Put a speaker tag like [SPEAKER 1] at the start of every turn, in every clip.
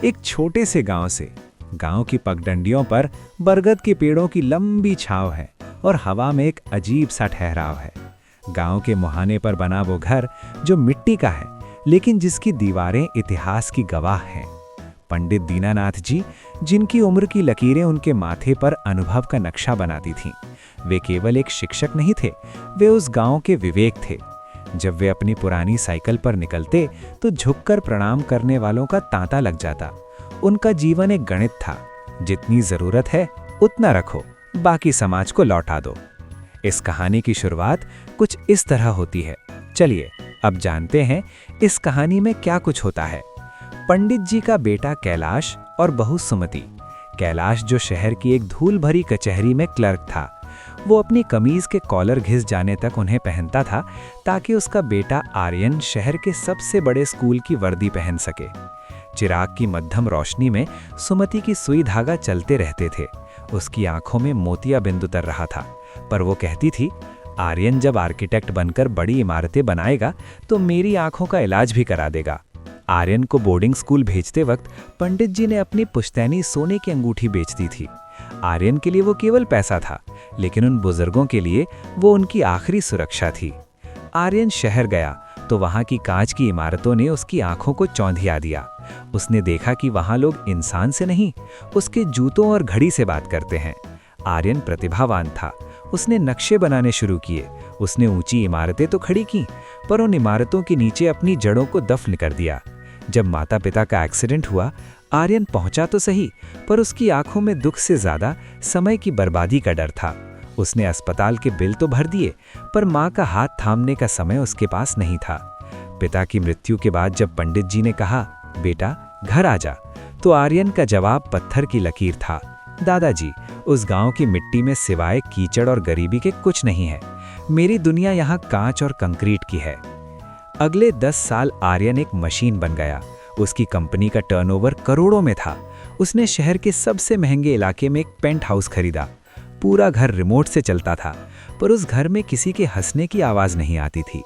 [SPEAKER 1] एक छोटे से गांव से। गांव की पगडंडियों पर बरगद के पेड़ों की लंबी छांव है और हवा में एक अजीब सा ठहराव है। गांव के मुहाने पर बना वो घर जो मिट्टी का है, लेकिन जिसकी दीवारें इतिहास की गवाह हैं। पंडित दीनानाथ जी, जिनकी उम्र की लकीरें उनके माथे पर अनुभव का नक्शा बनाती थीं, वे केवल एक शिक्षक नहीं थे, वे उस गांव के विवेक थे। जब वे अपनी पुरानी साइकिल पर निकलते तो झुककर प्रणाम करने वालों का तांता लग जाता। उनका जीवन एक गणित था, जितनी जरूरत है उतना रखो, बाकी समाज को लौटा दो। इस कहानी की शुरुआत कुछ इस तरह होती है। चलिए अब जानते हैं इस कहानी में क्या कुछ होता है। पंडित जी का बेटा कैलाश और बहू सुमति। कैलाश, जो शहर की एक धूल भरी कचहरी में क्लर्क था, वो अपनी कमीज के कॉलर घिस जाने तक उन्हें पहनता था ताकि उसका बेटा आर्यन शहर के सबसे बड़े स्कूल की वर्दी पहन सके। चिराग की मध्यम रोशनी में सुमति की सुई धागा चलते रहते थे। उसकी आंखों में मोतिया बिंदु तर रहा था, पर वो कहती थी, आर्यन जब आर्किटेक्ट बनकर बड़ी इमारतें बनाएगा तो मेरी आंखों का इलाज भी करा देगा। आर्यन को बोर्डिंग स्कूल भेजते वक्त पंडित जी ने अपनी पुश्तैनी सोने की अंगूठी बेच दी थी। आर्यन के लिए वो केवल पैसा था, लेकिन उन बुजुर्गों के लिए वो उनकी आखिरी सुरक्षा थी। आर्यन शहर गया तो वहां की कांच की इमारतों ने उसकी आंखों को चौंधिया दिया। उसने देखा कि वहां लोग इंसान से नहीं, उसके जूतों और घड़ी से बात करते हैं। आर्यन प्रतिभावान था, उसने नक्शे बनाने शुरू किए। उसने ऊंची इमारतें तो खड़ी की, पर उन इमारतों के नीचे अपनी जड़ों को दफन कर दिया। जब माता पिता का एक्सीडेंट हुआ, आर्यन पहुंचा तो सही, पर उसकी आंखों में दुख से ज्यादा समय की बर्बादी का डर था। उसने अस्पताल के बिल तो भर दिए, पर मां का हाथ थामने का समय उसके पास नहीं था। पिता की मृत्यु के बाद जब पंडित जी ने कहा, बेटा घर आ जा, तो आर्यन का जवाब पत्थर की लकीर था। दादाजी, उस गांव की मिट्टी में सिवाय कीचड़ और गरीबी के कुछ नहीं है। मेरी दुनिया यहाँ कांच और कंक्रीट की है। अगले 10 साल आर्यन एक मशीन बन गया। उसकी कंपनी का टर्नओवर करोड़ों में था। उसने शहर के सबसे महंगे इलाके में एक पेंट हाउस खरीदा। पूरा घर रिमोट से चलता था, पर उस घर में किसी के हंसने की आवाज नहीं आती थी।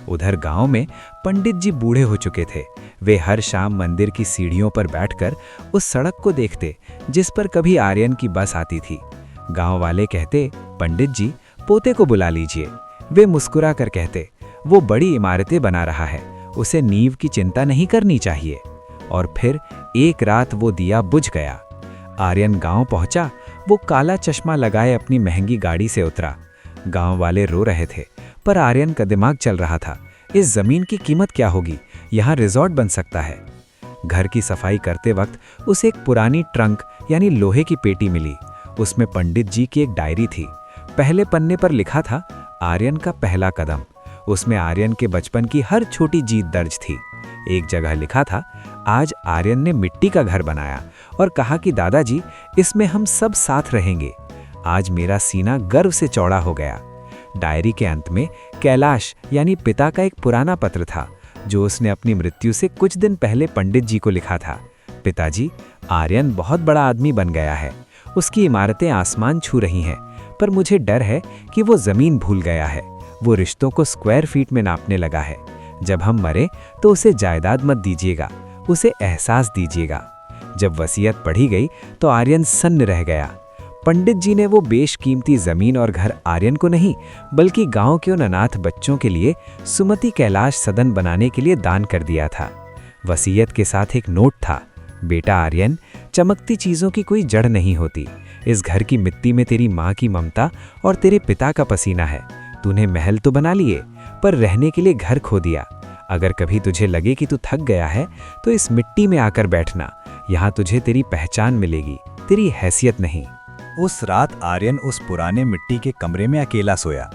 [SPEAKER 1] उधर गांव में पंडित जी बूढ़े हो चुके थे। वे हर शाम मंदिर की सीढ़ियों पर बैठकर उस सड़क को देखते जिस पर कभी आर्यन की बस आती थी। गांव वाले कहते, पंडित जी पोते को बुला लीजिए। वे मुस्कुरा कर कहते, वो बड़ी इमारतें बना रहा है, उसे नींव की चिंता नहीं करनी चाहिए। और फिर एक रात वो दिया बुझ गया। आर्यन गांव पहुंचा। वो काला चश्मा लगाए अपनी महंगी गाड़ी से उतरा। गांव वाले रो रहे थे, पर आर्यन का दिमाग चल रहा था, इस जमीन की कीमत क्या होगी, यहाँ रिजॉर्ट बन सकता है। घर की सफाई करते वक्त उसे एक पुरानी ट्रंक यानी लोहे की पेटी मिली। उसमें पंडित जी की एक डायरी थी। पहले पन्ने पर लिखा था, आर्यन का पहला कदम। उसमें आर्यन के बचपन की हर छोटी जीत दर्ज थी। एक जगह लिखा था, आज आर्यन ने मिट्टी का घर बनाया और कहा कि दादाजी इसमें हम सब साथ रहेंगे। आज मेरा सीना गर्व से चौड़ा हो गया। डायरी के अंत में कैलाश यानी पिता का एक पुराना पत्र था, जो उसने अपनी मृत्यु से कुछ दिन पहले पंडित जी को लिखा था। पिताजी, आर्यन बहुत बड़ा आदमी बन गया है। उसकी इमारतें आसमान छू रही हैं, पर मुझे डर है कि वो जमीन भूल गया है। वो रिश्तों को स्क्वायर फीट में नापने लगा है। जब हम मरे तो उसे जायदाद मत दीजिएगा, उसे एहसास दीजिएगा। जब वसीयत पढ़ी गई तो आर्यन सन्न रह गया। पंडित जी ने वो बेशकीमती जमीन और घर आर्यन को नहीं, बल्कि गांव के उन अनाथ बच्चों के लिए सुमति कैलाश सदन बनाने के लिए दान कर दिया था। वसीयत के साथ एक नोट था, बेटा आर्यन, चमकती चीजों की कोई जड़ नहीं होती। इस घर की मिट्टी में तेरी माँ की ममता और तेरे पिता का पसीना है। तूने महल तो बना लिए, पर रहने के लिए घर खो दिया। अगर कभी तुझे लगे कि तू थक गया है तो इस मिट्टी में आकर बैठना। यहाँ तुझे तेरी पहचान मिलेगी, तेरी हैसियत नहीं।
[SPEAKER 2] उस रात आर्यन उस पुराने मिट्टी के कमरे में अकेला सोया।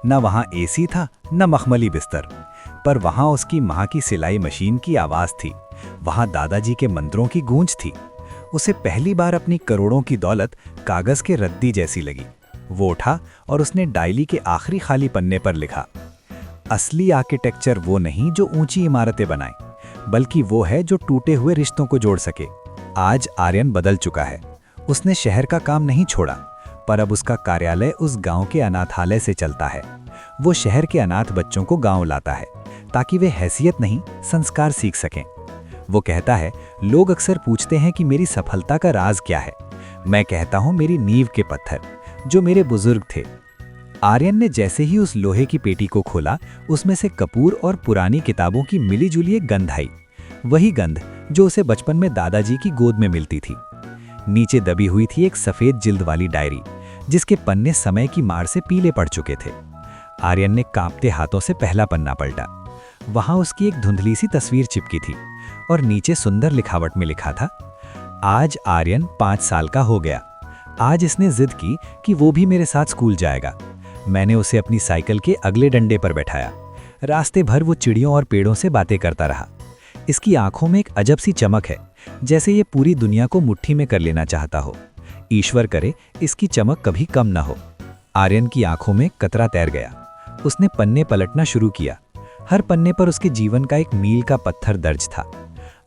[SPEAKER 2] न वहाँ एसी था, न मखमली बिस्तर, पर वहाँ उसकी माँ की सिलाई मशीन की आवाज थी। वहाँ दादाजी के मंत्रों की गूंज थी। उसे पहली बार अपनी करोड़ों की दौलत कागज के रद्दी जैसी लगी। वो उठा और उसने डायरी के आखिरी खाली पन्ने पर लिखा, असली आर्किटेक्चर वो नहीं जो ऊंची इमारतें बनाए, बल्कि वो है जो टूटे हुए रिश्तों को जोड़ सके। आज आर्यन बदल चुका है। उसने शहर का काम नहीं छोड़ा, पर अब उसका कार्यालय उस गांव के अनाथालय से चलता है। वो शहर के अनाथ बच्चों को गांव लाता है ताकि वे हैसियत नहीं, संस्कार सीख सकें। वो कहता है, लोग अक्सर पूछते हैं कि मेरी सफलता का राज क्या है। मैं कहता हूँ मेरी नींव के पत्थर, जो मेरे बुजुर्ग थे। आर्यन ने जैसे ही उस लोहे की पेटी को खोला, उसमें से कपूर और पुरानी किताबों की मिली-जुली एक गंध आई। वही गंध जो उसे बचपन में दादाजी की गोद में मिलती थी। नीचे दबी हुई थी एक सफेद जिल्द वाली डायरी, जिसके पन्ने समय की मार से पीले पड़ चुके थे। आर्यन ने कांपते हाथों से पहला पन्ना पलटा। वहां उसकी एक धुंधली सी तस्वीर चिपकी थी और नीचे सुंदर लिखावट में लिखा था, आज आर्यन 5 साल का हो गया। आज इसने जिद की कि वो भी मेरे साथ स्कूल जाएगा। मैंने उसे अपनी साइकिल के अगले डंडे पर बैठाया। रास्ते भर वो चिड़ियों और पेड़ों से बातें करता रहा। इसकी आंखों में एक अजब सी चमक है, जैसे ये पूरी दुनिया को मुट्ठी में कर लेना चाहता हो। ईश्वर करे इसकी चमक कभी कम न हो। आर्यन की आंखों में कतरा तैर गया। उसने पन्ने पलटना शुरू किया। हर पन्ने पर उसके जीवन का एक मील का पत्थर दर्ज था।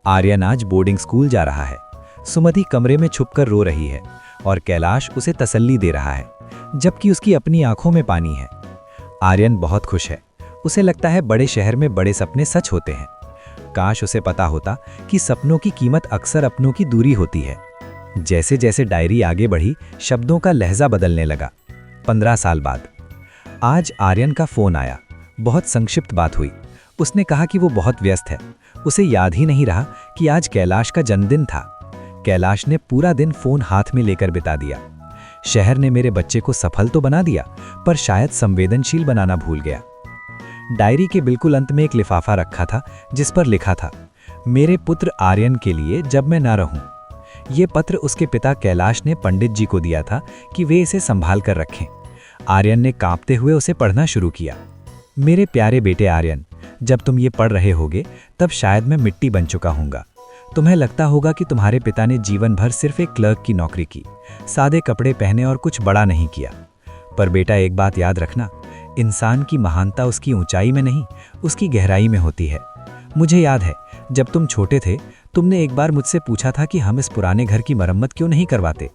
[SPEAKER 2] आर्यन आज बोर्डिंग स्कूल जा रहा है। सुमति कमरे में छुपकर रो रही है और कैलाश उसे तसल्ली दे रहा है, जबकि उसकी अपनी आंखों में पानी है। आर्यन बहुत खुश है। उसे लगता है बड़े शहर में बड़े सपने सच होते हैं। काश उसे पता होता कि सपनों की कीमत अक्सर अपनों की दूरी होती है। जैसे जैसे डायरी आगे बढ़ी, शब्दों का लहजा बदलने लगा। 15 साल बाद आज आर्यन का फोन आया। बहुत संक्षिप्त बात हुई। उसने कहा कि वो बहुत व्यस्त है। उसे याद ही नहीं रहा कि आज कैलाश का जन्मदिन था। कैलाश ने पूरा दिन फोन हाथ में लेकर बिता दिया। शहर ने मेरे बच्चे को सफल तो बना दिया, पर शायद संवेदनशील बनाना भूल गया। डायरी के बिल्कुल अंत में एक लिफाफा रखा था, जिस पर लिखा था, मेरे पुत्र आर्यन के लिए जब मैं ना रहूं। ये पत्र उसके पिता कैलाश ने पंडित जी को दिया था कि वे इसे संभाल कर रखें। आर्यन ने कांपते हुए उसे पढ़ना शुरू किया। मेरे प्यारे बेटे आर्यन, जब तुम ये पढ़ रहे होगे तब शायद मैं मिट्टी बन चुका हूँगा। तुम्हें लगता होगा कि तुम्हारे पिता ने जीवन भर सिर्फ एक क्लर्क की नौकरी की, सादे कपड़े पहने और कुछ बड़ा नहीं किया। पर बेटा, एक बात याद रखना, इंसान की महानता उसकी ऊंचाई में नहीं, उसकी गहराई में होती है। मुझे याद है, जब तुम छोटे थे, तुमने एक बार मुझसे पूछा था कि हम इस पुराने घर की मरम्मत क्यों नहीं करवाते।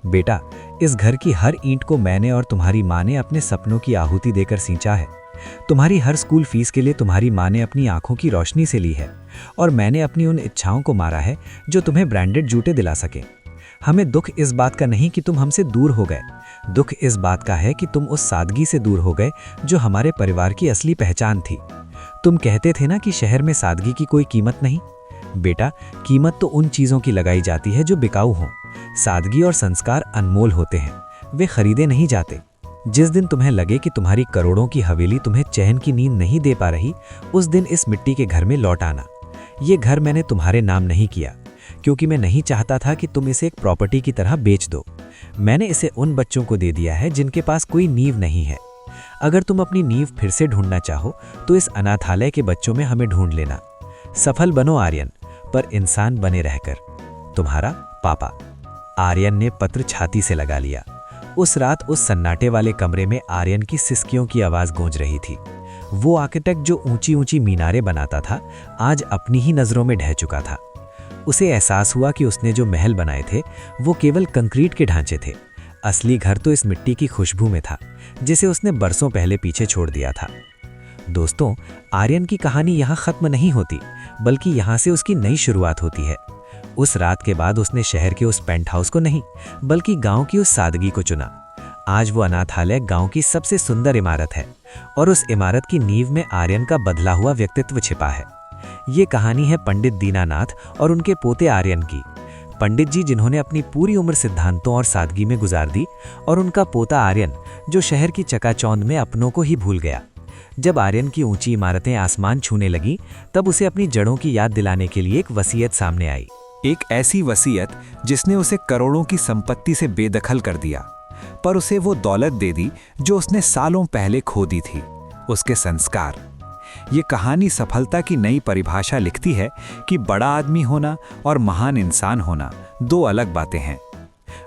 [SPEAKER 2] बेटा, इस घर की हर ईंट को मैंने और तुम्हारी माँ ने अपने सपनों की आहुति देकर सींचा है। तुम्हारी हर स्कूल फीस के लिए तुम्हारी माँ ने अपनी आंखों की रोशनी से ली है, और मैंने अपनी उन इच्छाओं को मारा है जो तुम्हें ब्रांडेड जूते दिला सके। हमें दुख इस बात का नहीं कि तुम हमसे दूर हो गए, दुख इस बात का है कि तुम उस सादगी से दूर हो गए जो हमारे परिवार की असली पहचान थी। तुम कहते थे ना कि शहर में सादगी की कोई कीमत नहीं। बेटा, कीमत तो उन चीज़ों की लगाई जाती है जो बिकाऊ हों। सादगी और संस्कार अनमोल होते हैं, वे खरीदे नहीं जाते। जिस दिन तुम्हें लगे कि तुम्हारी करोड़ों की हवेली तुम्हें चैन की नींद नहीं दे पा रही, उस दिन इस मिट्टी के घर में लौट आना। ये घर मैंने तुम्हारे नाम नहीं किया, क्योंकि मैं नहीं चाहता था कि तुम इसे एक प्रॉपर्टी की तरह बेच दो। मैंने इसे उन बच्चों को दे दिया है जिनके पास कोई नींव नहीं है। अगर तुम अपनी नींव फिर से ढूंढना चाहो तो इस अनाथालय के बच्चों में हमें ढूंढ लेना। सफल बनो आर्यन, पर इंसान बने रहकर। तुम्हारा पापा। आर्यन ने पत्र छाती से लगा लिया। उस रात उस सन्नाटे वाले कमरे में आर्यन की सिसकियों की आवाज गूंज रही थी। वो आर्किटेक्ट जो ऊंची ऊंची मीनारें बनाता था, आज अपनी ही नजरों में ढह चुका था। उसे एहसास हुआ कि उसने जो महल बनाए थे वो केवल कंक्रीट के ढांचे थे। असली घर तो इस मिट्टी की खुशबू में था, जिसे उसने बरसों पहले पीछे छोड़ दिया था। दोस्तों, आर्यन की कहानी यहाँ खत्म नहीं होती, बल्कि यहाँ से उसकी नई शुरुआत होती है। उस रात के बाद उसने शहर के उस पेंट हाउस को नहीं, बल्कि गांव की उस सादगी को चुना। आज वो अनाथालय गांव की सबसे सुंदर इमारत है, और उस इमारत की नींव में आर्यन का बदला हुआ व्यक्तित्व छिपा है। ये कहानी है पंडित दीनानाथ और उनके पोते आर्यन की। पंडित जी जिन्होंने अपनी पूरी उम्र सिद्धांतों और सादगी में गुजार दी, और उनका पोता आर्यन जो शहर की चकाचौंध में अपनों को ही भूल गया। जब आर्यन की ऊंची इमारतें आसमान छूने लगीं, तब उसे अपनी जड़ों की याद दिलाने के लिए एक वसीयत सामने आई।
[SPEAKER 1] एक ऐसी वसीयत जिसने उसे करोड़ों की संपत्ति से बेदखल कर दिया, पर उसे वो दौलत दे दी जो उसने सालों पहले खो दी थी, उसके संस्कार। ये कहानी सफलता की नई परिभाषा लिखती है कि बड़ा आदमी होना और महान इंसान होना दो अलग बातें हैं।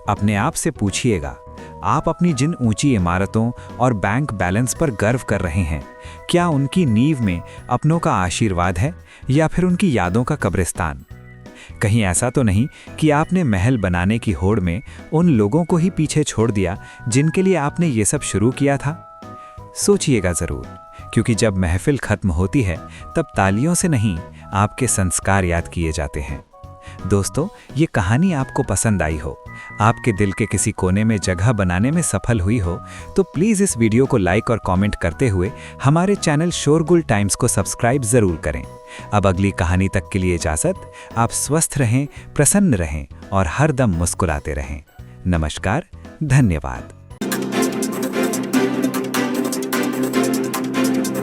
[SPEAKER 1] अपने आप से पूछिएगा, आप अपनी जिन ऊंची इमारतों और बैंक बैलेंस पर गर्व कर रहे हैं, क्या उनकी नींव में अपनों का आशीर्वाद है या फिर उनकी यादों का कब्रिस्तान? कहीं ऐसा तो नहीं कि आपने महल बनाने की होड़ में उन लोगों को ही पीछे छोड़ दिया जिनके लिए आपने ये सब शुरू किया था? सोचिएगा ज़रूर, क्योंकि जब महफिल खत्म होती है तब तालियों से नहीं, आपके संस्कार याद किए जाते हैं। दोस्तों, ये कहानी आपको पसंद आई हो, आपके दिल के किसी कोने में जगह बनाने में सफल हुई हो, तो प्लीज़ इस वीडियो को लाइक और कमेंट करते हुए हमारे चैनल शोरगुल टाइम्स को सब्सक्राइब ज़रूर करें। अब अगली कहानी तक के लिए इजाज़त। आप स्वस्थ रहें, प्रसन्न रहें और हर दम मुस्कुराते रहें। नमस्कार, धन्यवाद।